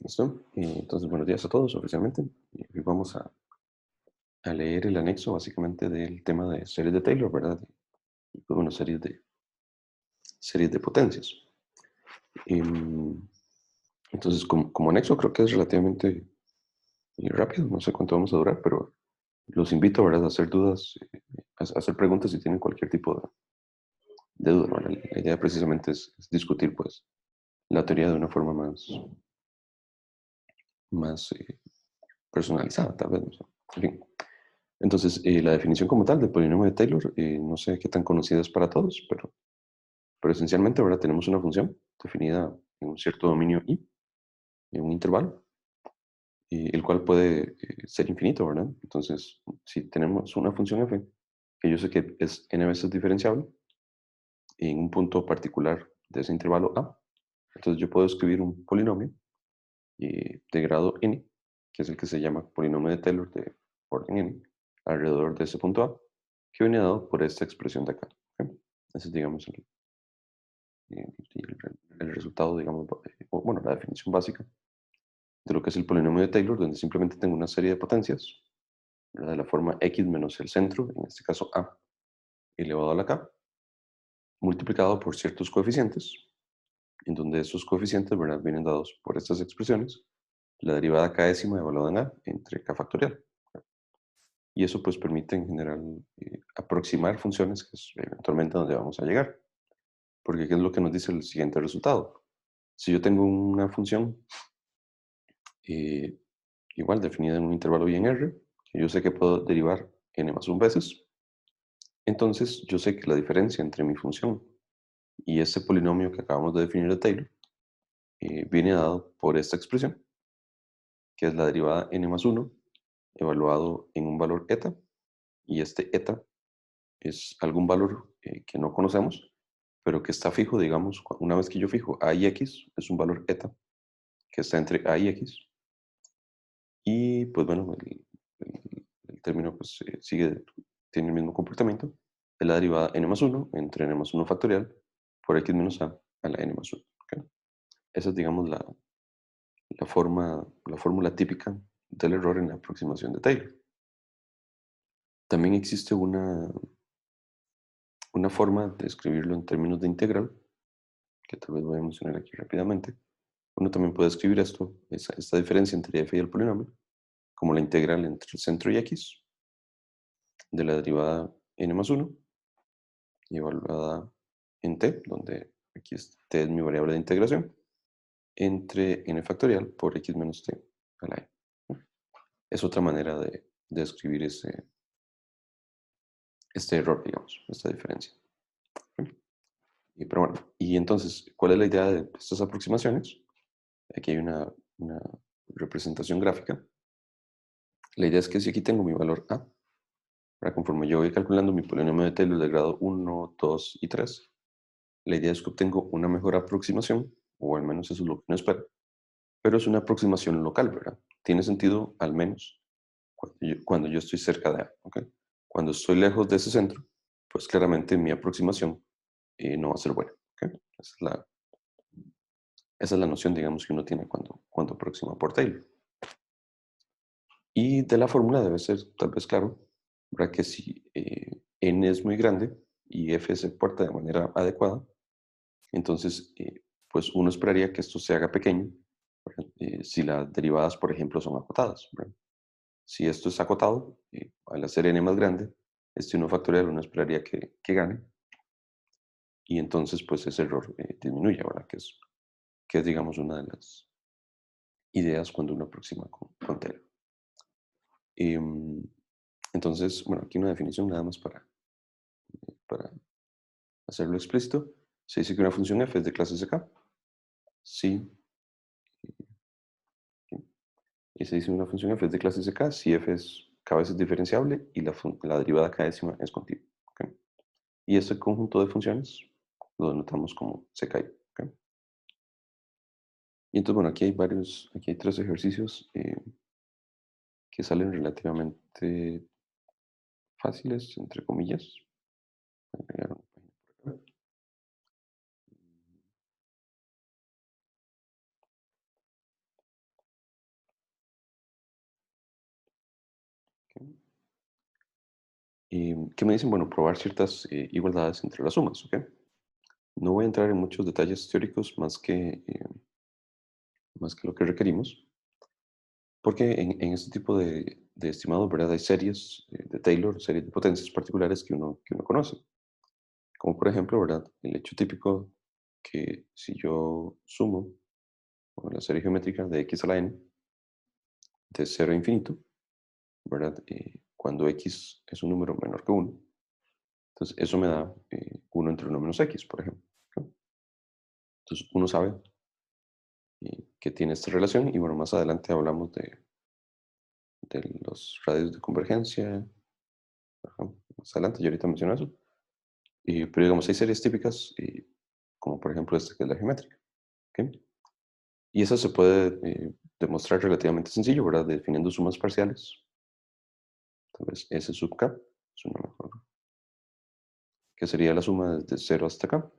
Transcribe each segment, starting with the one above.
¿Listo? Entonces, buenos días a todos oficialmente. Hoy vamos a leer el anexo básicamente del tema de series de Taylor, ¿verdad? Y pues, bueno, series de potencias. Em, entonces, como anexo creo que es relativamente rápido, no sé cuánto vamos a durar, pero los invito, ¿verdad?, a hacer dudas, a hacer preguntas si tienen cualquier tipo de duda, ¿verdad? La idea precisamente es discutir, pues, la teoría de una forma más personalizada, tal vez, no sé. En fin. Entonces, la definición como tal del polinomio de Taylor, no sé qué tan conocida es para todos, pero esencialmente ahora tenemos una función definida en un cierto dominio I, en un intervalo, el cual puede ser infinito, ¿verdad? Entonces, si tenemos una función f, que yo sé que es n veces diferenciable, en un punto particular de ese intervalo A, entonces yo puedo escribir un polinomio de grado n, que es el que se llama polinomio de Taylor de orden n, alrededor de ese punto A, que viene dado por esta expresión de acá. ¿Ok? Ese es, digamos, el resultado, digamos, o, bueno, la definición básica de lo que es el polinomio de Taylor, donde simplemente tengo una serie de potencias, ¿verdad?, de la forma x menos el centro, en este caso A, elevado a la k, multiplicado por ciertos coeficientes, en donde esos coeficientes, ¿verdad?, vienen dados por estas expresiones, la derivada k décima evaluada en A entre k factorial. Y eso pues permite en general aproximar funciones, que es eventualmente a donde vamos a llegar. Porque ¿qué es lo que nos dice el siguiente resultado? Si yo tengo una función eh, igual definida en un intervalo y en R, que yo sé que puedo derivar n más 1 veces, entonces yo sé que la diferencia entre mi función y ese polinomio que acabamos de definir de Taylor viene dado por esta expresión, que es la derivada n más 1 evaluado en un valor eta, y este eta es algún valor que no conocemos, pero que está fijo, digamos, una vez que yo fijo a y x, es un valor eta, que está entre a y x, y pues bueno, el término pues tiene el mismo comportamiento, es la derivada n más 1 entre n más 1 factorial por x menos a la n más 1. ¿Ok? Esa es, digamos, la fórmula típica del error en la aproximación de Taylor. También existe una forma de escribirlo en términos de integral, que tal vez voy a mencionar aquí rápidamente. Uno también puede escribir esta diferencia entre f y el polinomio, como la integral entre el centro y x de la derivada n más 1 y evaluada en t, donde aquí t es mi variable de integración, entre n factorial por x menos t a la n. Es otra manera de escribir este error, digamos, esta diferencia. Pero bueno, y entonces, ¿cuál es la idea de estas aproximaciones? Aquí hay una representación gráfica. La idea es que si aquí tengo mi valor a, ahora, conforme yo voy calculando mi polinomio de Taylor de grado 1, 2 y 3, la idea es que obtengo una mejor aproximación, o al menos eso es lo que uno espera, pero es una aproximación local, ¿verdad? Tiene sentido al menos cuando yo estoy cerca de A, ¿ok? Cuando estoy lejos de ese centro, pues claramente mi aproximación no va a ser buena, ¿ok? Esa es la noción, digamos, que uno tiene cuando aproxima por Taylor. Y de la fórmula debe ser tal vez claro, ¿verdad?, que si n es muy grande y f se porta de manera adecuada, entonces pues uno esperaría que esto se haga pequeño, ¿verdad?, si las derivadas, por ejemplo, son acotadas, ¿verdad? Si esto es acotado, al hacer n más grande, este 1 factorial uno esperaría que gane, y entonces pues ese error disminuye, ¿verdad? Que es, digamos, una de las ideas cuando uno aproxima con Taylor. Em, entonces, bueno, aquí una definición nada más para hacerlo explícito. Se dice que una función f es de clase CK si, y se dice una función f es de clase CK si f es k veces diferenciable y la derivada k décima es continua. ¿Ok? Y este conjunto de funciones lo denotamos como CK. ¿Ok? Y entonces, bueno, aquí hay 3 ejercicios que salen relativamente fáciles, entre comillas. Voy a agregar una página por acá. ¿Qué me dicen? Bueno, probar ciertas igualdades entre las sumas, ¿ok? No voy a entrar en muchos detalles teóricos más que lo que requerimos, porque en este tipo de estimados, ¿verdad? Hay series de Taylor, series de potencias particulares que uno conoce. Como por ejemplo, ¿verdad? El hecho típico que si yo sumo la serie geométrica de x a la n de cero a infinito, ¿verdad? Cuando x es un número menor que uno, entonces eso me da 1 entre 1 menos x, por ejemplo, ¿ok? Entonces uno sabe que tiene esta relación y bueno, más adelante hablamos de los radios de convergencia, ajá, más adelante, yo ahorita menciono eso. Pero digamos, hay series típicas, como por ejemplo esta que es la geométrica, ¿ok? Y eso se puede demostrar relativamente sencillo, ¿verdad? Definiendo sumas parciales. Tal vez S sub k suena mejor. Que sería la suma desde 0 hasta k,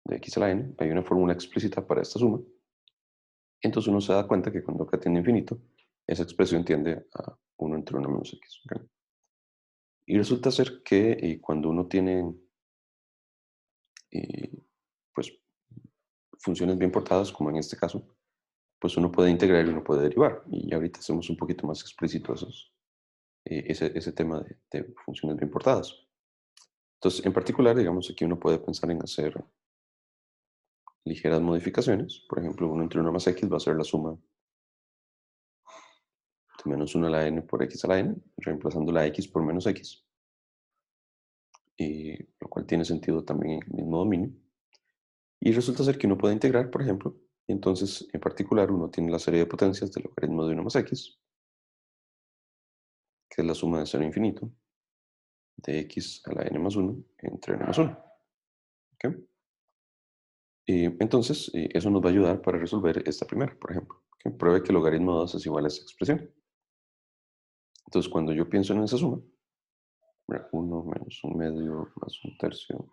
de x a la n. Hay una fórmula explícita para esta suma. Entonces uno se da cuenta que cuando k tiende a infinito, esa expresión tiende a 1 entre 1 menos x, ¿ok? Y resulta ser que cuando uno tiene, eh, pues, funciones bien portadas, como en este caso, pues uno puede integrar y uno puede derivar. Y ahorita hacemos un poquito más explícito ese tema de funciones bien portadas. Entonces, en particular, digamos, aquí uno puede pensar en hacer ligeras modificaciones. Por ejemplo, 1 entre 1 más x va a ser la suma de menos 1 a la n por x a la n, reemplazando la x por menos x, lo cual tiene sentido también en el mismo dominio. Y resulta ser que uno puede integrar, por ejemplo, y entonces, en particular, uno tiene la serie de potencias del logaritmo de 1 más x, que es la suma de 0 a infinito, de x a la n más 1 entre n más 1. ¿Ok? Entonces, eso nos va a ayudar para resolver esta primera, por ejemplo, que pruebe que el logaritmo de 2 es igual a esa expresión. Entonces, cuando yo pienso en esa suma, 1 menos un medio más un tercio,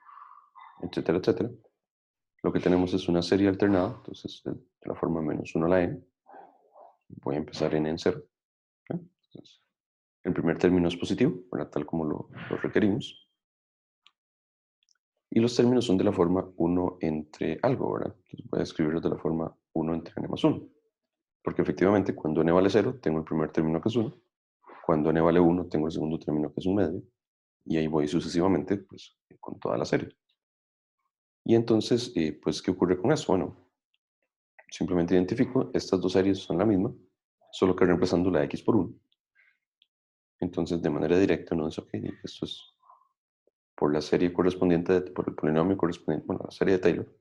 etcétera, etcétera, lo que tenemos es una serie alternada, entonces de la forma menos 1 a la n, voy a empezar en 0. ¿Ok? Entonces, el primer término es positivo, ¿verdad? Tal como lo requerimos. Y los términos son de la forma 1 entre algo, ¿verdad? Entonces voy a escribirlos de la forma 1 entre n más 1. Porque efectivamente, cuando n vale 0, tengo el primer término que es 1. Cuando n vale 1, tengo el segundo término que es un medio. Y ahí voy sucesivamente, pues, con toda la serie. Y entonces, pues, ¿qué ocurre con eso? Bueno, simplemente identifico, estas dos series son la misma, solo que reemplazando la x por 1. Entonces, de manera directa, uno dice, ok, esto es por la serie correspondiente, por el polinomio correspondiente, bueno, la serie de Taylor.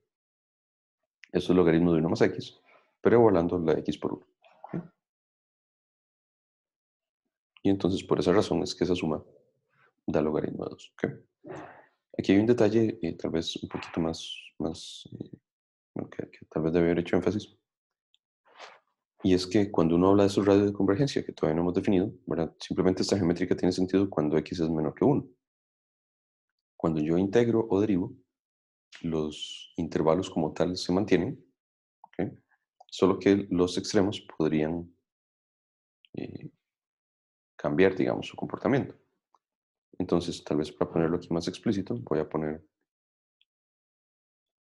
Esto es logaritmo de 1 más x, pero evaluando la x por 1. ¿Ok? Y entonces, por esa razón es que esa suma da logaritmo de 2. ¿Ok? Aquí hay un detalle, tal vez un poquito más bueno, que tal vez debe haber hecho énfasis. Y es que cuando uno habla de esos radios de convergencia, que todavía no hemos definido, ¿verdad? Simplemente esta geométrica tiene sentido cuando x es menor que 1. Cuando yo integro o derivo, los intervalos como tal se mantienen, ¿ok? Solo que los extremos podrían eh, cambiar, digamos, su comportamiento. Entonces, tal vez para ponerlo aquí más explícito, voy a poner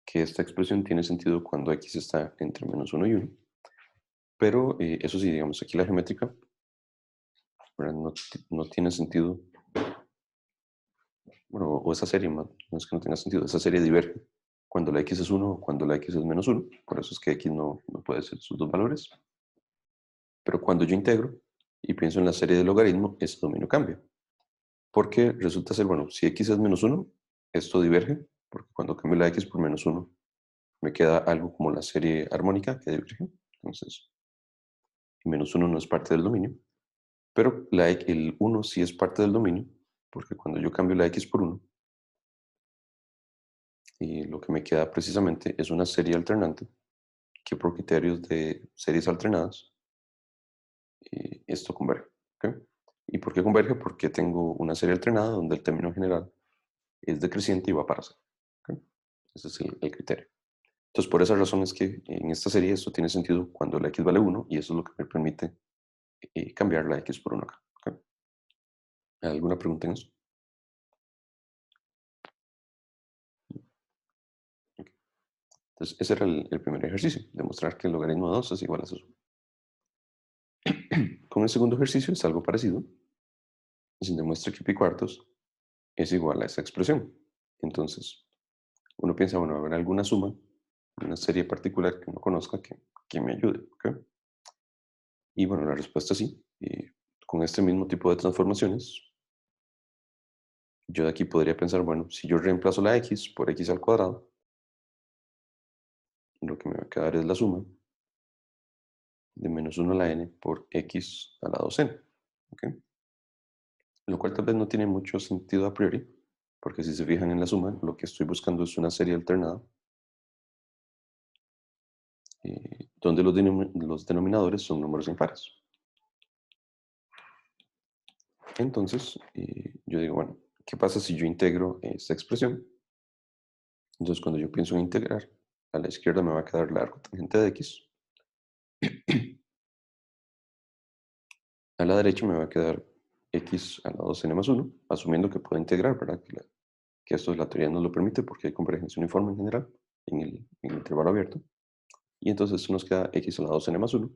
que esta expresión tiene sentido cuando x está entre menos 1 y 1. Pero eso sí, digamos, aquí la geométrica, ¿verdad? No tiene sentido, bueno, o esa serie, no es que no tenga sentido, esa serie diverge cuando la x es 1 o cuando la x es menos 1. Por eso es que x no puede ser sus dos valores. Pero cuando yo integro y pienso en la serie de logaritmo, ese dominio cambia. Porque resulta ser, bueno, si x es menos 1, esto diverge, porque cuando cambio la x por menos 1, me queda algo como la serie armónica que diverge. Entonces, menos 1 no es parte del dominio. Pero el 1 sí es parte del dominio, porque cuando yo cambio la x por 1, y lo que me queda precisamente es una serie alternante que por criterios de series alternadas, esto converge. ¿Ok? ¿Y por qué converge? Porque tengo una serie alternada donde el término general es decreciente y va para cero. ¿Ok? Ese es el criterio. Entonces, por esa razón es que en esta serie esto tiene sentido cuando la x vale 1 y eso es lo que me permite cambiar la x por 1 acá. ¿Ok? ¿Alguna pregunta en eso? Entonces, ese era el primer ejercicio, demostrar que el logaritmo de 2 es igual a esa suma. Con el segundo ejercicio es algo parecido, y se demuestra que pi cuartos es igual a esa expresión. Entonces, uno piensa, bueno, habrá alguna suma, una serie particular que no conozca que me ayude, ¿ok? Y bueno, la respuesta es sí. Y con este mismo tipo de transformaciones, yo de aquí podría pensar, bueno, si yo reemplazo la x por x al cuadrado, lo que me va a quedar es la suma de menos 1 a la n por x a la 2n. ¿Ok? Lo cual tal vez no tiene mucho sentido a priori, porque si se fijan en la suma, lo que estoy buscando es una serie alternada, donde los denominadores son números impares. Entonces, yo digo, bueno, ¿qué pasa si yo integro esta expresión? Entonces, cuando yo pienso en integrar, a la izquierda me va a quedar la arcotangente de x, a la derecha me va a quedar x a la 2n más 1, asumiendo que puedo integrar, ¿verdad? Que esto la teoría nos lo permite porque hay convergencia uniforme en general en el intervalo abierto. Y entonces nos queda x a la 2n más 1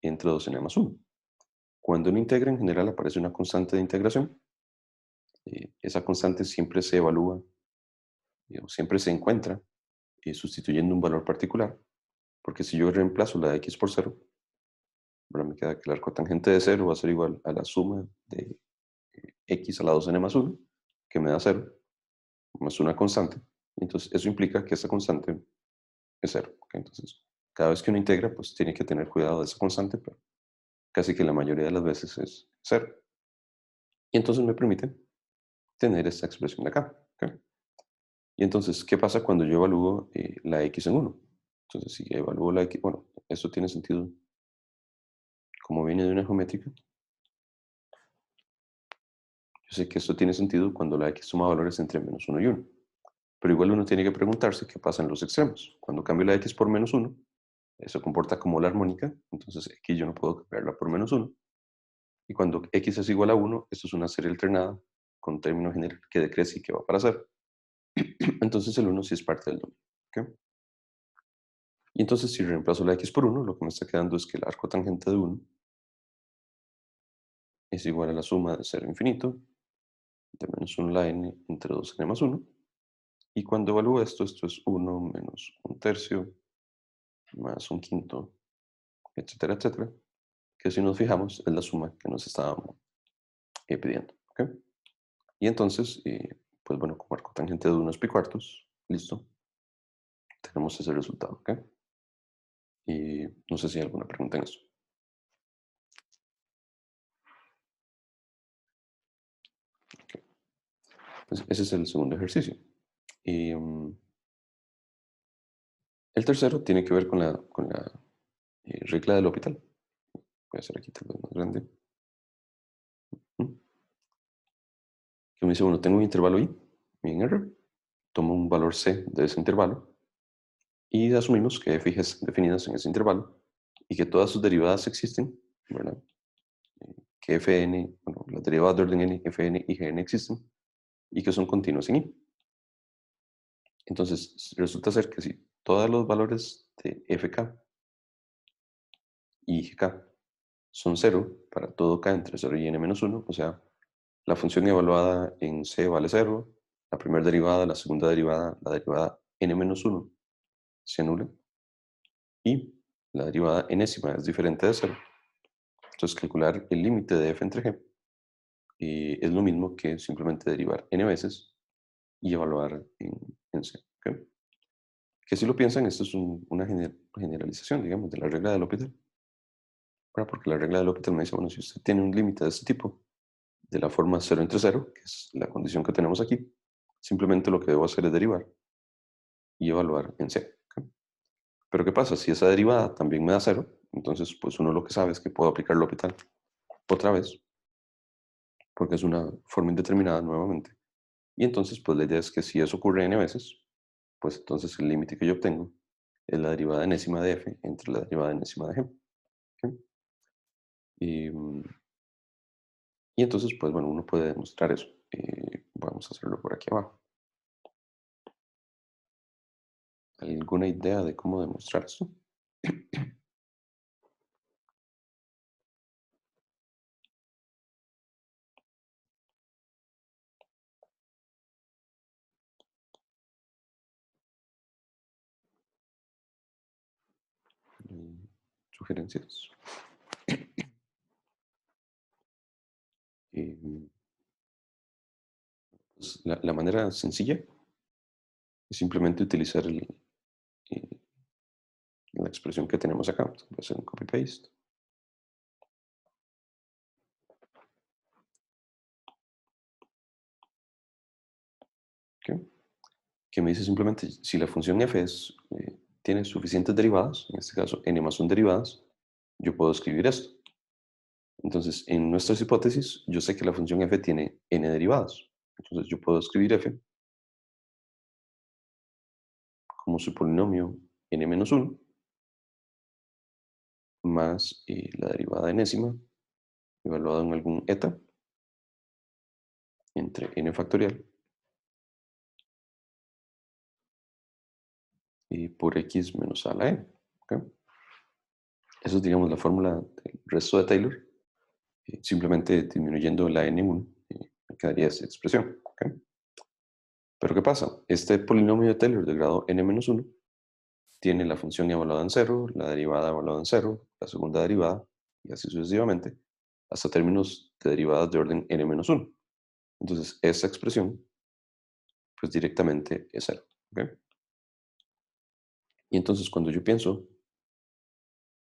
entre 2n más 1. Cuando uno integra, en general aparece una constante de integración. Esa constante siempre se evalúa, digamos, siempre se encuentra sustituyendo un valor particular. Porque si yo reemplazo la de x por 0, ahora me queda que el arcotangente de 0 va a ser igual a la suma de x a la 2n más 1, que me da 0, más una constante. Entonces, eso implica que esa constante es 0. ¿Ok? Entonces, cada vez que uno integra, pues tiene que tener cuidado de esa constante, pero casi que la mayoría de las veces es 0. Y entonces me permite tener esta expresión de acá. ¿Ok? Y entonces, ¿qué pasa cuando yo evalúo la x en 1? Entonces, si evalúo la x, bueno, esto tiene sentido como viene de una geométrica. Yo sé que esto tiene sentido cuando la x suma valores entre menos 1 y 1. Pero igual uno tiene que preguntarse qué pasa en los extremos. Cuando cambio la x por menos 1, eso comporta como la armónica, entonces x yo no puedo cambiarla por menos 1. Y cuando x es igual a 1, esto es una serie alternada con término general que decrece y que va para 0. Entonces el 1 sí es parte del dominio. ¿Ok? Y entonces si reemplazo la x por 1, lo que me está quedando es que el arco tangente de 1 es igual a la suma de 0 infinito de menos 1 la n entre 2n más 1. Y cuando evalúo esto, esto es 1 menos un tercio más un quinto, etcétera, etcétera, que si nos fijamos es la suma que nos estábamos pidiendo. ¿Ok? Y entonces, pues bueno, como arco tangente de 1 es pi cuartos, listo, tenemos ese resultado. ¿Ok? Y no sé si hay alguna pregunta en eso. Ok. Pues ese es el segundo ejercicio. Y el tercero tiene que ver con la regla del hospital. Voy a hacer aquí tal vez más grande. ¿Mm? Que me dice, bueno, tengo un intervalo i en R, tomo un valor c de ese intervalo y asumimos que f y g están definidas en ese intervalo y que todas sus derivadas existen, ¿verdad? Que fn, bueno, las derivadas de orden n, fn y gn existen y que son continuas en i. Entonces, resulta ser que si todos los valores de fk y gk son 0 para todo k entre 0 y n menos 1, o sea, la función evaluada en c vale 0, la primera derivada, la segunda derivada, la derivada n menos 1 se anula y la derivada enésima es diferente de 0. Entonces, calcular el límite de f entre g es lo mismo que simplemente derivar n veces y evaluar en c. ¿Ok? Que si lo piensan, esto es una generalización, digamos, de la regla del L'Hopital. Bueno, porque la regla del L'Hopital me dice, bueno, si usted tiene un límite de este tipo, de la forma 0 entre 0, que es la condición que tenemos aquí, simplemente lo que debo hacer es derivar y evaluar en c. ¿Ok? Pero ¿qué pasa? Si esa derivada también me da 0, entonces pues uno lo que sabe es que puedo aplicar L'Hopital otra vez, porque es una forma indeterminada nuevamente. Y entonces pues la idea es que si eso ocurre n veces, pues entonces el límite que yo obtengo es la derivada enésima de f entre la derivada enésima de g. ¿Ok? Y, y entonces, pues bueno, uno puede demostrar eso. Vamos a hacerlo por aquí abajo. ¿Alguna idea de cómo demostrar esto? Mm, ¿Sugerencias? Eh, pues, la manera sencilla es simplemente utilizar eh, la expresión que tenemos acá. Voy a hacer un copy-paste. ¿Ok? Que me dice simplemente si la función f tiene suficientes derivadas, en este caso n más 1 derivadas, yo puedo escribir esto. Entonces, en nuestras hipótesis, yo sé que la función f tiene n derivadas. Entonces, yo puedo escribir f como su polinomio n menos 1 más la derivada enésima evaluada en algún eta entre n factorial y por x menos a la n. ¿Ok? Eso es, digamos, la fórmula del resto de Taylor. Simplemente disminuyendo la n1 me quedaría esta expresión. ¿Ok? Pero ¿qué pasa? Este polinomio de Taylor de grado n-1 tiene la función evaluada en cero, la derivada evaluada en cero, la segunda derivada, y así sucesivamente, hasta términos de derivadas de orden n-1. Entonces, esa expresión, pues directamente es cero. ¿Ok? Y entonces, cuando yo pienso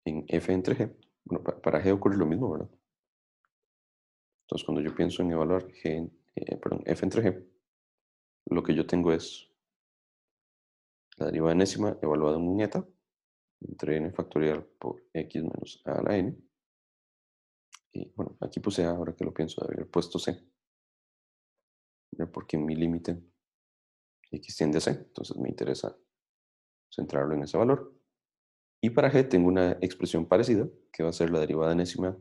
en f entre g, bueno, para g ocurre lo mismo, ¿verdad? Entonces, cuando yo pienso en evaluar perdón, f entre g, lo que yo tengo es la derivada enésima evaluada en un eta, entre n factorial por x menos a la n. Y bueno, aquí puse A, ahora que lo pienso, de haber puesto C, ¿verdad? Porque mi límite x tiende a C, entonces me interesa centrarlo en ese valor. Y para g tengo una expresión parecida, que va a ser la derivada enésima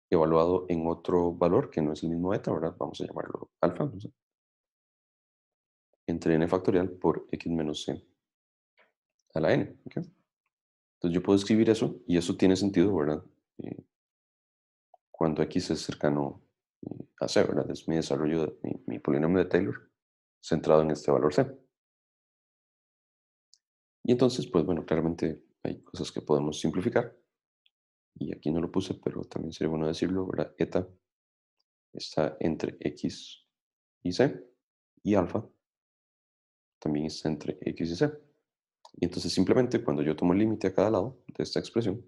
evaluado en otro valor, que no es el mismo eta, ¿verdad? Vamos a llamarlo alfa, no sé, entre n factorial por x menos c a la n. ¿Ok? Entonces yo puedo escribir eso, y eso tiene sentido, ¿verdad? Cuando x es cercano a c, ¿verdad? Es mi desarrollo, mi polinomio de Taylor centrado en este valor c. Y entonces, pues bueno, claramente hay cosas que podemos simplificar. Y aquí no lo puse, pero también sería bueno decirlo, ¿verdad? Eta está entre x y c, y alfa también está entre x y c. Y entonces simplemente cuando yo tomo el límite a cada lado de esta expresión,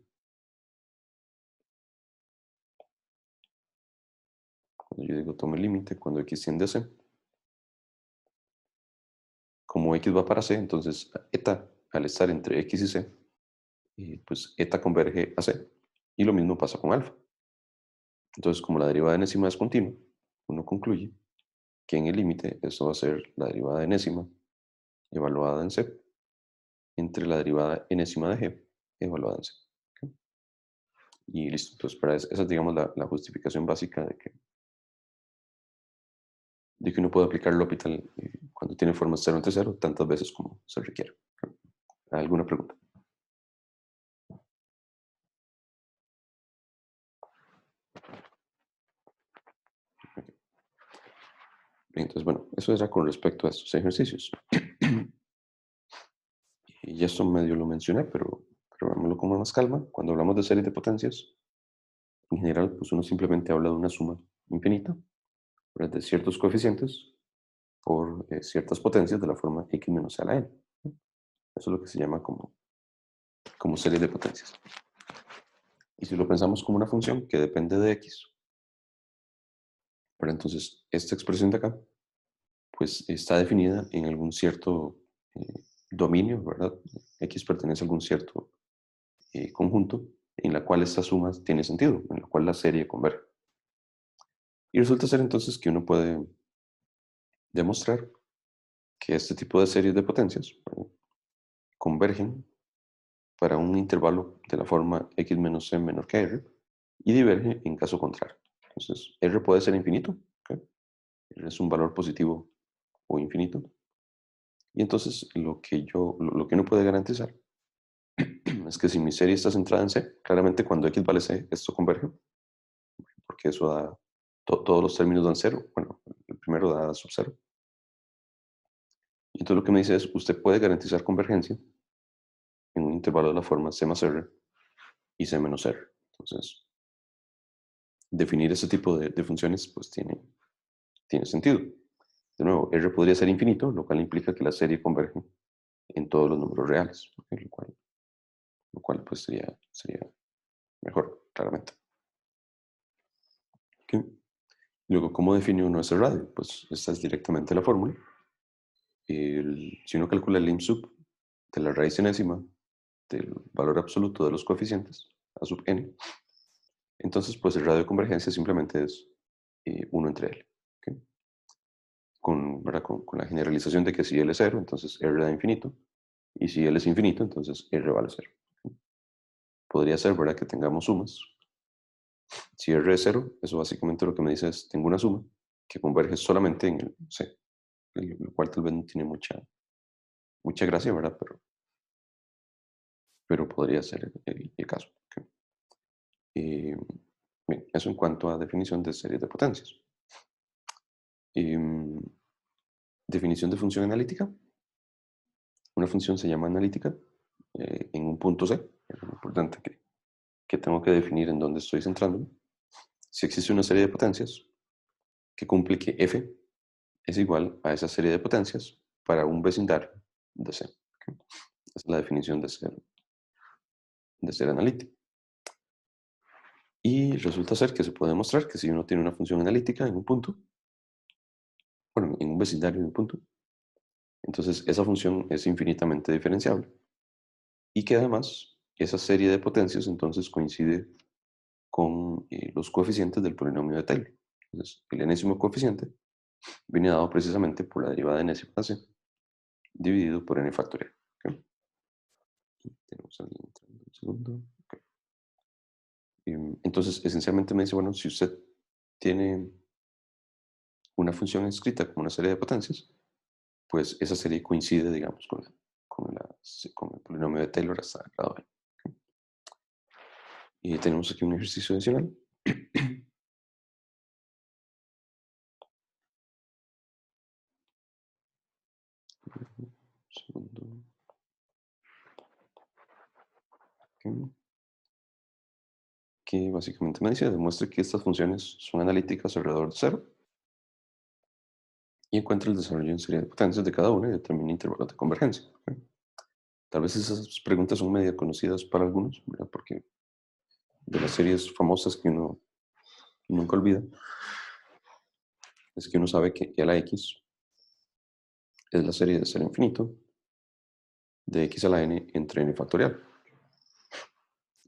cuando yo digo tomo el límite, cuando x tiende a c, como x va para c, entonces eta al estar entre x y c, pues eta converge a c. Y lo mismo pasa con alfa. Entonces, como la derivada enésima es continua, uno concluye que en el límite esto va a ser la derivada enésima evaluada en c entre la derivada enésima de g evaluada en c. ¿Ok? Y listo. Entonces, esa es, digamos, la justificación básica de que uno puede aplicar el L'Hopital cuando tiene formas 0 entre 0 tantas veces como se requiera. ¿Ok? ¿Alguna pregunta? Bien, entonces, bueno, eso era con respecto a estos ejercicios. Y esto medio lo mencioné, pero veámoslo con más calma. Cuando hablamos de series de potencias, en general, pues uno simplemente habla de una suma infinita, ¿verdad? De ciertos coeficientes por ciertas potencias de la forma x menos a la n. Eso es lo que se llama como series de potencias. Y si lo pensamos como una función que depende de x, pero entonces esta expresión de acá, pues está definida en algún cierto dominio, ¿verdad? X pertenece a algún cierto conjunto en la cual esta suma tiene sentido, en la cual la serie converge. Y resulta ser entonces que uno puede demostrar que este tipo de series de potencias, ¿verdad?, convergen para un intervalo de la forma x menos c menor que r y diverge en caso contrario. Entonces, r puede ser infinito, ¿ok? R es un valor positivo o infinito, Y entonces lo que uno puede garantizar es que si mi serie está centrada en C, claramente cuando X vale C, esto converge, porque eso da, todos los términos dan cero. Bueno, el primero da sub cero. Y entonces lo que me dice es, usted puede garantizar convergencia en un intervalo de la forma C más R y C menos R. Entonces, definir ese tipo de funciones pues tiene sentido. De nuevo, R podría ser infinito, lo cual implica que la serie converge en todos los números reales, ¿ok? Lo cual pues sería mejor, claramente. ¿Ok? Luego, ¿cómo define uno ese radio? Pues esta es directamente la fórmula. Si uno calcula el lim sub de la raíz enésima del valor absoluto de los coeficientes, a sub n, entonces pues el radio de convergencia simplemente es 1 entre L. ¿Ok? ¿Verdad? Con la generalización de que si L es 0, entonces R da infinito. Y si L es infinito, entonces R vale 0. Podría ser, ¿verdad?, que tengamos sumas. Si R es 0, eso básicamente lo que me dice es, tengo una suma que converge solamente en el C, lo cual tal vez no tiene mucha gracia, ¿verdad? Pero podría ser el caso. ¿Ok? Bien, eso en cuanto a definición de series de potencias. Em, definición de función analítica. Una función se llama analítica en un punto C. Es muy importante que tengo que definir en dónde estoy centrándome. Si existe una serie de potencias que cumple que f es igual a esa serie de potencias para un vecindario de C. ¿Ok? Esa es la definición de ser analítico. Y resulta ser que se puede demostrar que si uno tiene una función analítica en un punto, bueno, en un vecindario en un punto, entonces esa función es infinitamente diferenciable. Y que además esa serie de potencias entonces coincide con los coeficientes del polinomio de Taylor. Entonces, el enésimo coeficiente viene dado precisamente por la derivada enésima de C dividido por n factorial. ¿Ok? Y tenemos alguien entrando un segundo. Ok. Entonces, esencialmente me dice, bueno, si usted tiene una función escrita como una serie de potencias, pues esa serie coincide, digamos, con el polinomio de Taylor hasta el grado n. ¿Ok? Y tenemos aquí un ejercicio adicional. Segundo. Ok. Que básicamente me dice, demuestre que estas funciones son analíticas alrededor de cero y encuentra el desarrollo en serie de potencias de cada una y determina intervalos de convergencia. ¿Ok? Tal vez esas preguntas son medio conocidas para algunos, ¿verdad? Porque de las series famosas que uno nunca olvida, es que uno sabe que a la x es la serie de cero a infinito de x a la n entre n factorial.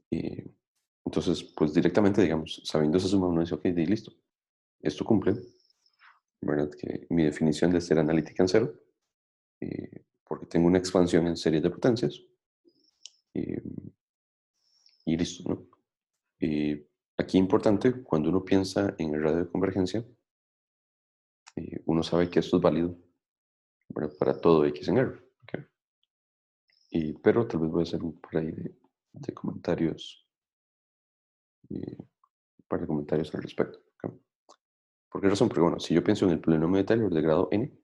Y entonces, pues directamente, digamos, sabiendo esa suma, uno dice, ok, listo, esto cumple, ¿verdad? Que mi definición de ser analítica en cero, porque tengo una expansión en series de potencias, eh, y listo, ¿no? Aquí importante, cuando uno piensa en el radio de convergencia, uno sabe que esto es válido, ¿verdad?, para todo x en R. ¿Ok? Pero tal vez voy a hacer un par ahí de comentarios, un par de comentarios al respecto. ¿Ok? ¿Por qué razón? Porque bueno, si yo pienso en el polinomio de Taylor de grado n,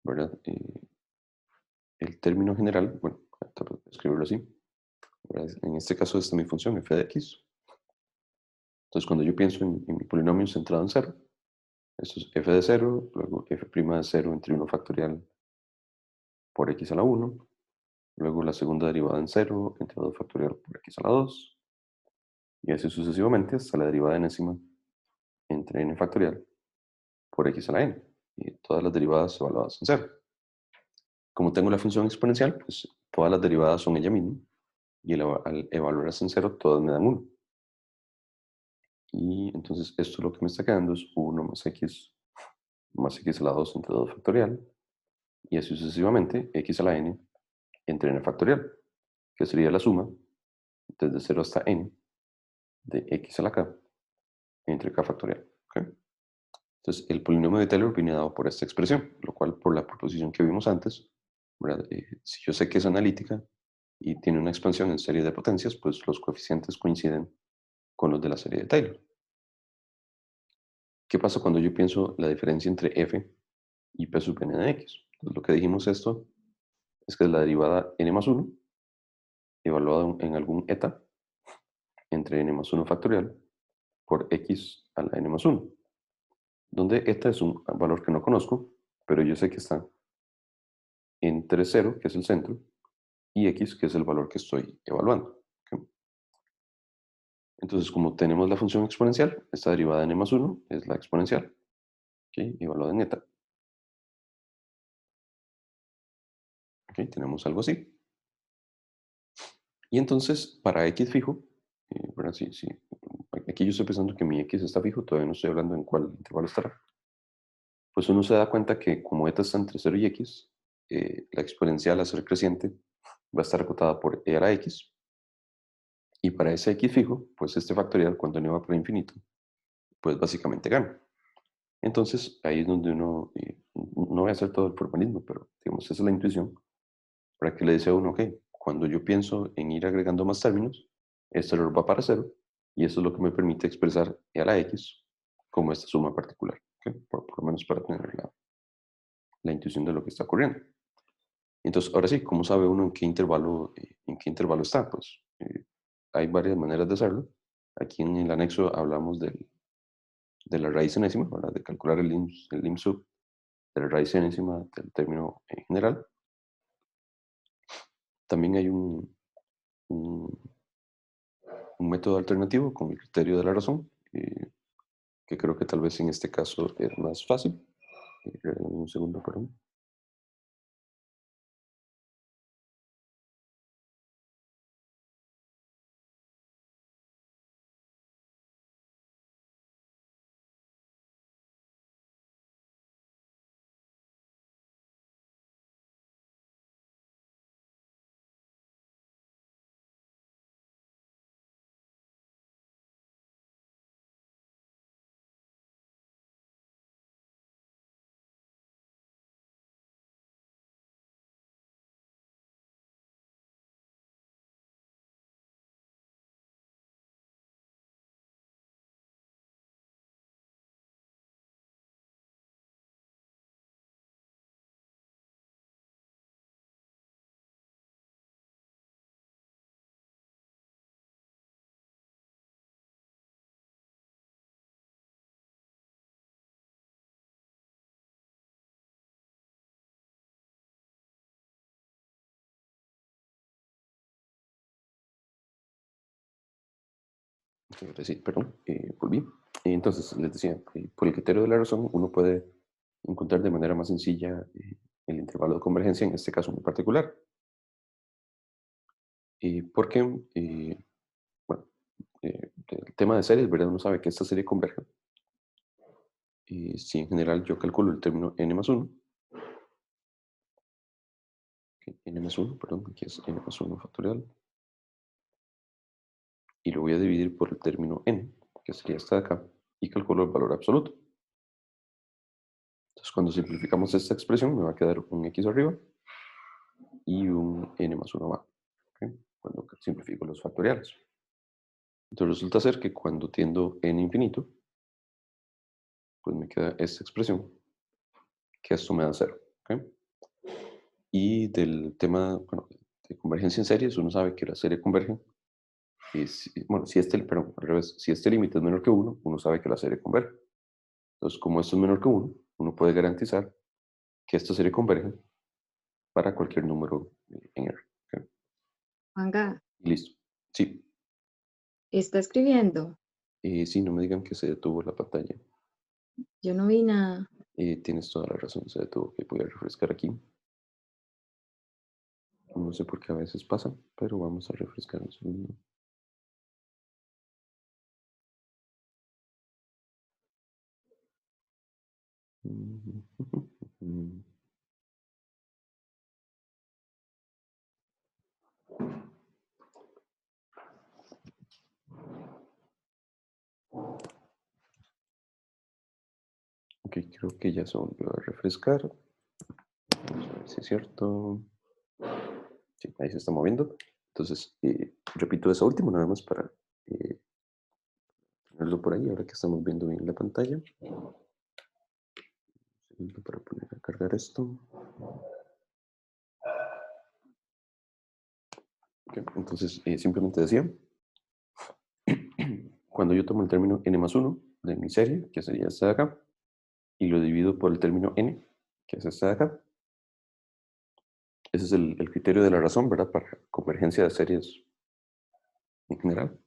¿verdad? El término general, bueno, tal vez escribirlo así, ¿verdad? En este caso esta es mi función f de x. Entonces cuando yo pienso en mi polinomio centrado en cero, esto es f de 0, luego f' de 0 entre 1 factorial por x a la 1, luego la segunda derivada en 0 entre 2 factorial por x a la 2, y así sucesivamente hasta la derivada enésima entre n factorial por x a la n, y todas las derivadas evaluadas en 0. Como tengo la función exponencial, pues todas las derivadas son ella misma, y al evaluarlas en 0, todas me dan 1. Y entonces esto lo que me está quedando es 1 más x a la 2 entre 2 factorial, y así sucesivamente x a la n entre n factorial, que sería la suma desde 0 hasta n de x a la k entre k factorial. ¿Ok? Entonces, el polinomio de Taylor viene dado por esta expresión, lo cual por la proposición que vimos antes, ¿verdad? Si yo sé que es analítica y tiene una expansión en serie de potencias, pues los coeficientes coinciden con los de la serie de Taylor. ¿Qué pasa cuando yo pienso la diferencia entre f y p sub n de x? Entonces, lo que dijimos esto es que es la derivada n más 1 evaluada en algún eta entre n más 1 factorial por x a la n más 1, donde eta es un valor que no conozco, pero yo sé que está entre 0, que es el centro, y x, que es el valor que estoy evaluando. ¿Ok? Entonces, como tenemos la función exponencial, esta derivada de n más 1 es la exponencial, ¿ok? Evaluada en eta. ¿Ok? Tenemos algo así. Y entonces, para x fijo, bueno, sí, aquí yo estoy pensando que mi x está fijo, todavía no estoy hablando en cuál intervalo estará. Pues uno se da cuenta que como eta está entre 0 y x, la exponencial a ser creciente va a estar acotada por e a la x. Y para ese x fijo, pues este factorial, cuando n va por infinito, pues básicamente gana. Entonces, ahí es donde uno, no voy a hacer todo el formalismo, pero digamos, esa es la intuición, para que le dice a uno, ok, cuando yo pienso en ir agregando más términos, este error va para cero, y eso es lo que me permite expresar e a la x como esta suma particular, ¿ok? Por lo menos para tener la intuición de lo que está ocurriendo. Entonces, ahora sí, ¿cómo sabe uno en qué intervalo está? Pues hay varias maneras de hacerlo. Aquí en el anexo hablamos de la raíz enésima, ¿verdad? De calcular el lim sub de la raíz enésima del término en general. También hay un, un método alternativo con el criterio de la razón, que creo que tal vez en este caso es más fácil. Un segundo, perdón. Sí, perdón, volví. Entonces, les decía, por el criterio de la razón, uno puede encontrar de manera más sencilla el intervalo de convergencia, en este caso en particular. Porque, bueno, el tema de series, ¿verdad? Uno sabe que esta serie converge. Si en general yo calculo el término n más 1, n más 1, perdón, aquí es n más 1 factorial, y lo voy a dividir por el término n, que sería esta de acá, y calculo el valor absoluto. Entonces, cuando simplificamos esta expresión, me va a quedar un x arriba y un n más 1 abajo, ¿ok? Cuando simplifico los factoriales. Entonces resulta ser que cuando tiendo n infinito, pues me queda esta expresión, que esto me da 0, ¿ok? Y del tema, bueno, de convergencia en series, uno sabe que la serie converge. Bueno, pero al revés, si este límite es menor que 1, uno sabe que la serie converge. Entonces, como esto es menor que 1, uno puede garantizar que esta serie converge para cualquier número en R. ¿Ok? Juanga, Y listo. Sí, está escribiendo. sí, no me digan que se detuvo la pantalla. Yo no vi nada. Tienes toda la razón, se detuvo. Que voy a refrescar aquí. No sé por qué a veces pasa, pero vamos a refrescar un segundo. Ok, creo que ya se volvió a refrescar. Vamos a ver si es cierto. Sí, ahí se está moviendo. Entonces, repito eso último, nada más para eh, tenerlo por ahí, ahora que estamos viendo bien la pantalla. Un segundo para poner a cargar esto. Ok, entonces, simplemente decía, cuando yo tomo el término n más 1 de mi serie, que sería esta de acá, y lo divido por el término n, que es esta de acá, ese es el criterio de la razón, ¿verdad? Para convergencia de series en general.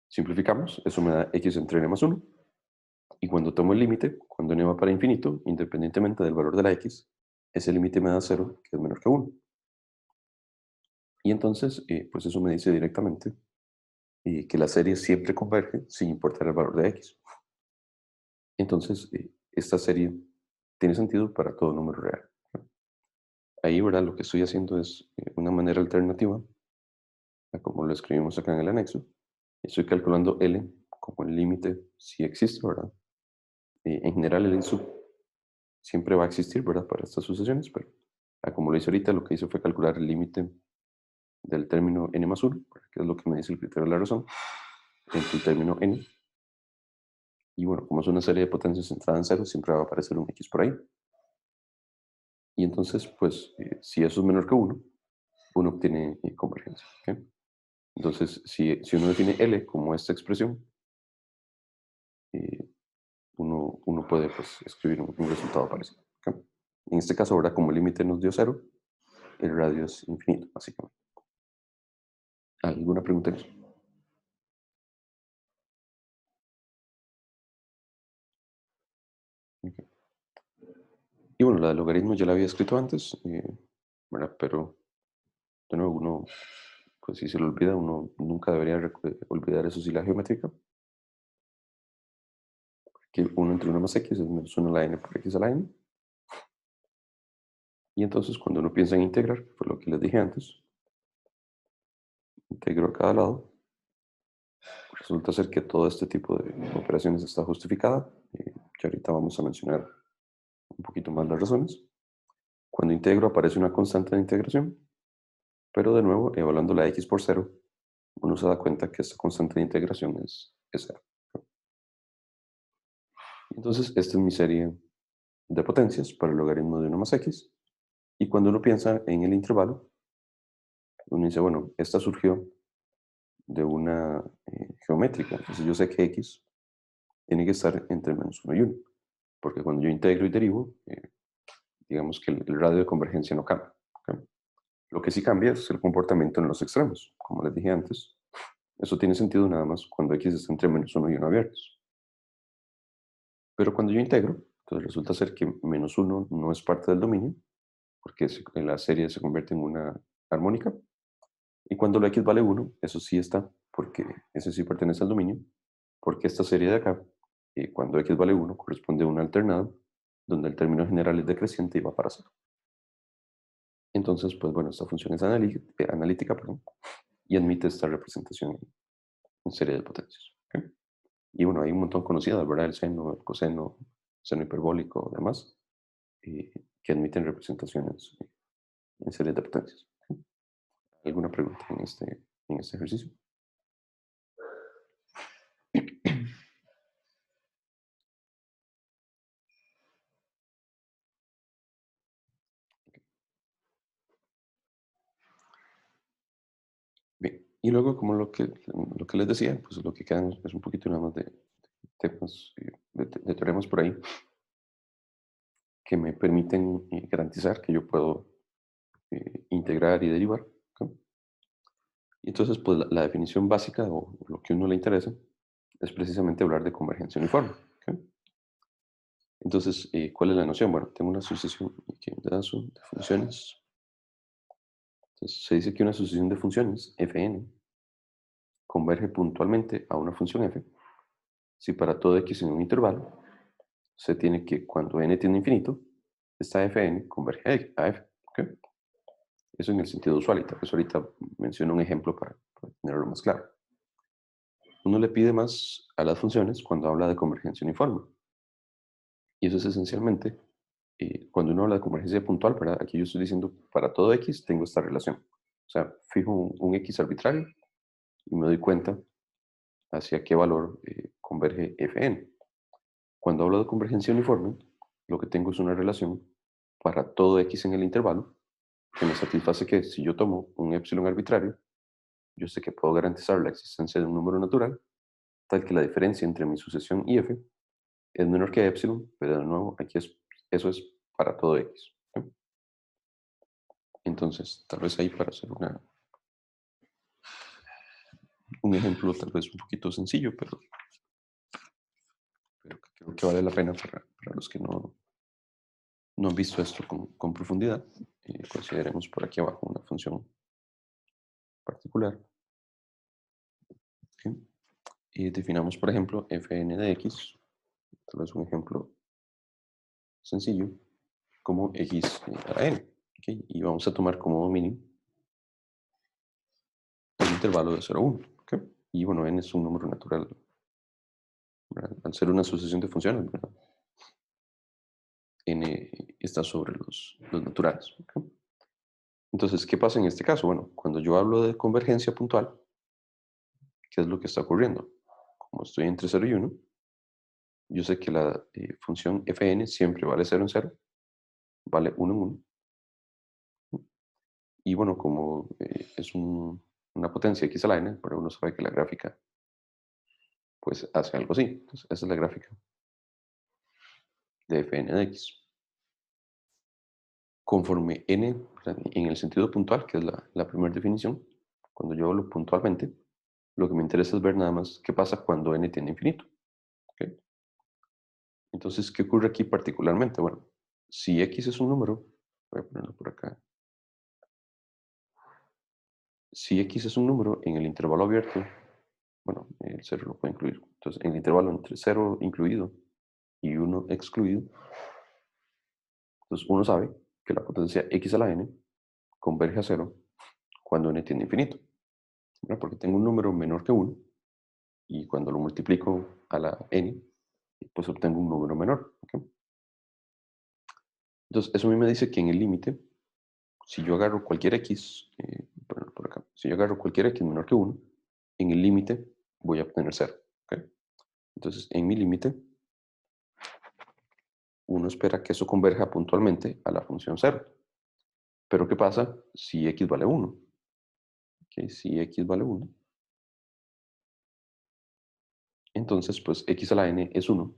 Simplificamos, eso me da x entre n más 1. Y cuando tomo el límite, cuando n va para infinito, independientemente del valor de la x, ese límite me da 0, que es menor que 1. Y entonces, pues eso me dice directamente que la serie siempre converge sin importar el valor de x. Entonces, esta serie tiene sentido para todo número real. Ahí, ¿verdad? Lo que estoy haciendo es una manera alternativa a como lo escribimos acá en el anexo. Estoy calculando L como el límite si existe, ¿verdad? En general, el sub siempre va a existir, ¿verdad? Para estas sucesiones, pero como lo hice ahorita, lo que hice fue calcular el límite del término n más 1, que es lo que me dice el criterio de la razón, entre el término n. Y bueno, como es una serie de potencias centrada en cero, siempre va a aparecer un x por ahí. Y entonces, pues, si eso es menor que 1, uno obtiene convergencia. ¿Ok? Entonces, si uno define L como esta expresión, eh, uno puede pues, escribir un resultado parecido. ¿Ok? En este caso, ahora como el límite nos dio 0, el radio es infinito, básicamente. ¿Alguna pregunta en eso? Ok. Y bueno, la de logaritmos ya la había escrito antes, ¿verdad? Pero de nuevo, uno, pues si se lo olvida, uno nunca debería olvidar eso si la geométrica, que 1 entre 1 más x es menos 1 a la n por x a la n. Y entonces cuando uno piensa en integrar, por lo que les dije antes, integro a cada lado, resulta ser que todo este tipo de operaciones está justificada, que ahorita vamos a mencionar un poquito más las razones. Cuando integro aparece una constante de integración, pero de nuevo, evaluando la x por 0, uno se da cuenta que esta constante de integración es 0. Entonces, esta es mi serie de potencias para el logaritmo de 1 más x. Y cuando uno piensa en el intervalo, uno dice, bueno, esta surgió de una geométrica. Entonces yo sé que x tiene que estar entre menos 1 y 1. Porque cuando yo integro y derivo, digamos que el radio de convergencia no cambia. ¿Ok? Lo que sí cambia es el comportamiento en los extremos. Como les dije antes, eso tiene sentido nada más cuando x está entre menos 1 y 1 abiertos. Pero cuando yo integro, entonces resulta ser que menos 1 no es parte del dominio, porque la serie se convierte en una armónica. Y cuando la x vale 1, eso sí está, porque ese sí pertenece al dominio, porque esta serie de acá, cuando x vale 1, corresponde a un alternado, donde el término general es decreciente y va para 0. Entonces, pues bueno, esta función es analítica, perdón, y admite esta representación en serie de potencias. ¿Ok? Y bueno, hay un montón conocidas, ¿verdad? El seno, el coseno, seno hiperbólico, demás, que admiten representaciones en serie de potencias. ¿Ok? ¿Alguna pregunta en este ejercicio? Bien, y luego, como lo que les decía, pues lo que quedan es un poquito nada más de temas, de teoremas por ahí, que me permiten garantizar que yo puedo integrar y derivar. ¿Ok? Y entonces, pues la definición básica o lo que a uno le interesa es precisamente hablar de convergencia uniforme. ¿Ok? Entonces, ¿cuál es la noción? Bueno, tengo una sucesión aquí, un pedazo de funciones. Entonces, se dice que una sucesión de funciones, fn, converge puntualmente a una función f si para todo x en un intervalo se tiene que, cuando n tiene infinito, esta fn converge a f. ¿Ok? Eso en el sentido usual, y tal vez ahorita menciono un ejemplo para tenerlo más claro. Uno le pide más a las funciones cuando habla de convergencia uniforme. Y eso es esencialmente, cuando uno habla de convergencia puntual, ¿verdad? Aquí yo estoy diciendo, para todo x tengo esta relación. O sea, fijo un x arbitrario y me doy cuenta hacia qué valor converge fn. Cuando hablo de convergencia uniforme, lo que tengo es una relación para todo x en el intervalo que me satisface que si yo tomo un épsilon arbitrario, yo sé que puedo garantizar la existencia de un número natural tal que la diferencia entre mi sucesión y f es menor que epsilon, pero de nuevo, aquí eso es para todo x. ¿Sí? Entonces, tal vez ahí para hacer un ejemplo tal vez un poquito sencillo, pero que creo que vale la pena para los que no han visto esto con profundidad. Consideremos por aquí abajo una función particular. ¿Sí? Y definamos, por ejemplo, fn de x, tal vez un ejemplo sencillo, como x a la n. ¿Okay? Y vamos a tomar como dominio el intervalo de 0 a 1. ¿Okay? Y bueno, n es un número natural, ¿verdad? Al ser una sucesión de funciones, ¿verdad? N está sobre los naturales. ¿Okay? Entonces, ¿qué pasa en este caso? Bueno, cuando yo hablo de convergencia puntual, ¿qué es lo que está ocurriendo? Como estoy entre 0 y 1, yo sé que la función fn siempre vale 0 en 0, vale 1 en 1. Y bueno, como es una potencia x a la n, pero uno sabe que la gráfica pues hace algo así. Entonces, esa es la gráfica de fn de x. Conforme n, en el sentido puntual, que es la primera definición, cuando yo hablo puntualmente, lo que me interesa es ver nada más qué pasa cuando n tiende a infinito. ¿Okay? Entonces, ¿qué ocurre aquí particularmente? Bueno, si x es un número, voy a ponerlo por acá. Si x es un número en el intervalo abierto, bueno, el 0 lo puede incluir. Entonces, en el intervalo entre 0 incluido y 1 excluido, entonces uno sabe que la potencia x a la n converge a 0 cuando n tiende a infinito. ¿Verdad? Porque tengo un número menor que 1 y cuando lo multiplico a la n, pues obtengo un número menor. ¿Okay? Entonces, eso a mí me dice que en el límite, si yo agarro cualquier x, por acá, si yo agarro cualquier x menor que 1, en el límite voy a obtener 0. ¿Okay? Entonces, en mi límite, uno espera que eso converja puntualmente a la función 0. Pero ¿qué pasa si x vale 1? ¿Okay? Si x vale 1, entonces pues x a la n es 1,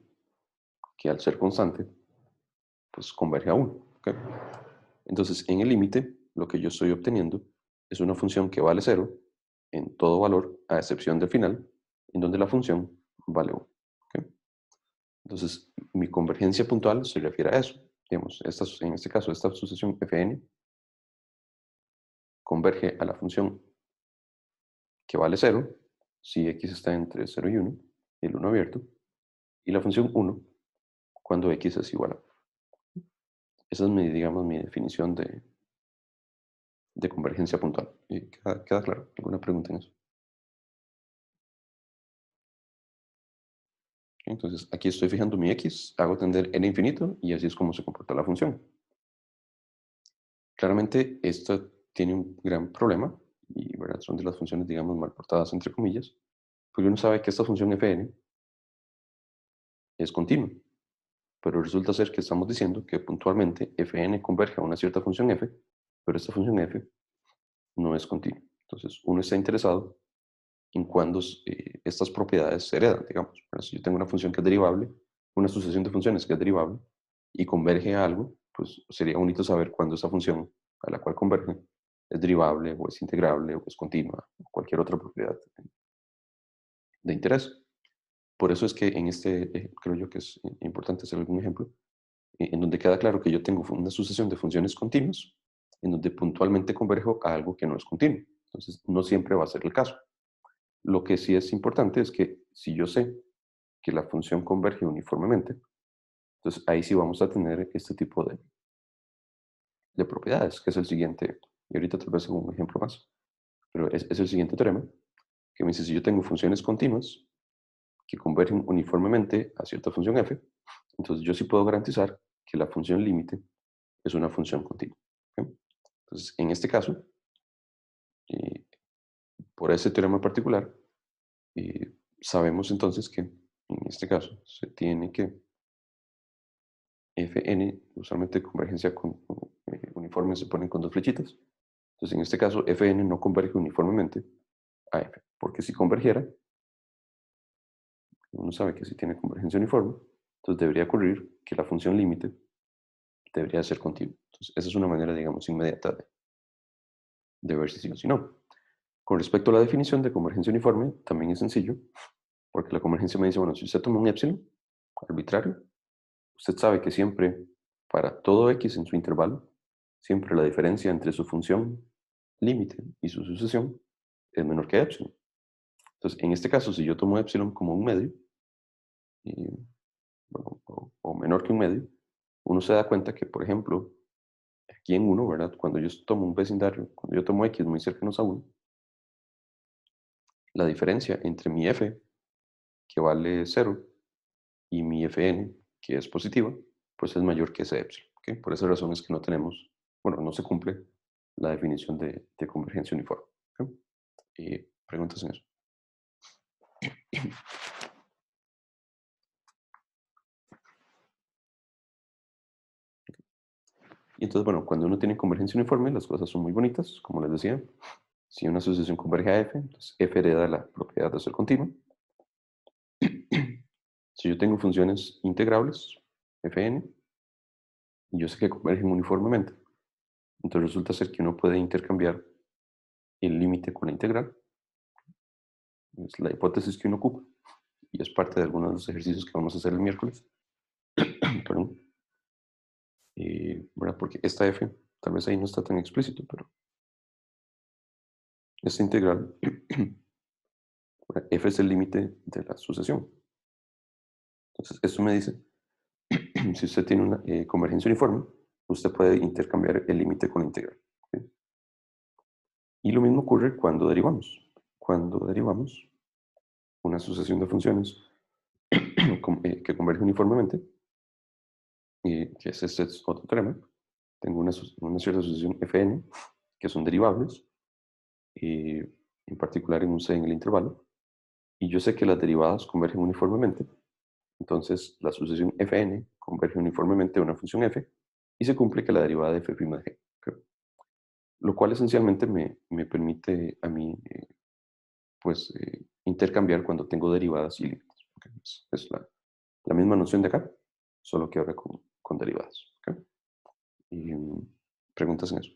que al ser constante, pues converge a 1. ¿Okay? Entonces, en el límite, lo que yo estoy obteniendo es una función que vale 0 en todo valor, a excepción del final, en donde la función vale 1. ¿Okay? Entonces, mi convergencia puntual se refiere a eso. Digamos, en este caso, esta sucesión fn converge a la función que vale 0 si x está entre 0 y 1, el 1 abierto, y la función 1 cuando x es igual a 1. Esa es digamos, mi definición de convergencia puntual. ¿Queda claro? ¿Alguna pregunta en eso? Entonces, aquí estoy fijando mi x, hago tender n infinito y así es como se comporta la función. Claramente, esto tiene un gran problema y ¿verdad? Son de las funciones, digamos, mal portadas, entre comillas, porque uno sabe que esta función fn es continua, pero resulta ser que estamos diciendo que puntualmente fn converge a una cierta función f, pero esta función f no es continua. Entonces, uno está interesado en cuándo estas propiedades se heredan, digamos. Pero si yo tengo una función que es derivable, una sucesión de funciones que es derivable y converge a algo, pues sería bonito saber cuándo esa función a la cual converge es derivable o es integrable o es continua o cualquier otra propiedad de interés. Por eso es que en creo yo que es importante hacer algún ejemplo en donde queda claro que yo tengo una sucesión de funciones continuas en donde puntualmente converjo a algo que no es continuo. Entonces, no siempre va a ser el caso. Lo que sí es importante es que si yo sé que la función converge uniformemente, entonces ahí sí vamos a tener este tipo de propiedades, que es el siguiente, y ahorita tal vez hago un ejemplo más, pero es el siguiente teorema, que me dice si yo tengo funciones continuas que convergen uniformemente a cierta función f, Entonces yo sí puedo garantizar que la función límite es una función continua. ¿Ok? Entonces, en este caso, eh, por ese teorema particular, sabemos entonces que en este caso se tiene que Fn, usualmente convergencia uniforme se ponen con dos flechitas. Entonces, en este caso, Fn no converge uniformemente a F, porque si convergiera, uno sabe que si tiene convergencia uniforme, entonces debería ocurrir que la función límite debería ser continua. Entonces, esa es una manera, digamos, inmediata de ver si sí o si no. Con respecto a la definición de convergencia uniforme, también es sencillo, porque la convergencia me dice, bueno, si usted toma un epsilon arbitrario, usted sabe que siempre, para todo x en su intervalo, siempre la diferencia entre su función límite y su sucesión es menor que epsilon. Entonces, en este caso, si yo tomo epsilon como un medio, bueno, o menor que un medio, uno se da cuenta que, por ejemplo, aquí en uno, ¿verdad? Cuando yo tomo un vecindario, cuando yo tomo x muy cercanos a 1, la diferencia entre mi f, que vale 0, y mi fn, que es positiva, pues es mayor que ese epsilon. ¿Ok? Por esa razón es que no tenemos, bueno, no se cumple la definición de convergencia uniforme. ¿Ok? ¿Preguntas en eso? Y entonces, bueno, cuando uno tiene convergencia uniforme, las cosas son muy bonitas, como les decía. Si una sucesión converge a f, entonces f hereda la propiedad de ser continua. Si yo tengo funciones integrables, fn, y yo sé que convergen uniformemente, entonces resulta ser que uno puede intercambiar el límite con la integral. Es la hipótesis que uno ocupa, y es parte de algunos de los ejercicios que vamos a hacer el miércoles. Perdón. ¿Verdad? Porque esta f, tal vez ahí no está tan explícito, pero esta integral, f es el límite de la sucesión. Entonces, esto me dice, si usted tiene una convergencia uniforme, usted puede intercambiar el límite con la integral. ¿Sí? Y lo mismo ocurre cuando derivamos. Cuando derivamos una sucesión de funciones que converge uniformemente, que es este otro teorema, tengo una cierta sucesión fn, que son derivables, en particular en un c en el intervalo, y yo sé que las derivadas convergen uniformemente, entonces la sucesión fn converge uniformemente a una función f, y se cumple que la derivada de f' de g. ¿Ok? Lo cual esencialmente me permite a mí pues, intercambiar cuando tengo derivadas y límites. ¿Okay? Es la misma noción de acá, solo que ahora con derivadas. ¿Okay? Y, preguntas en eso.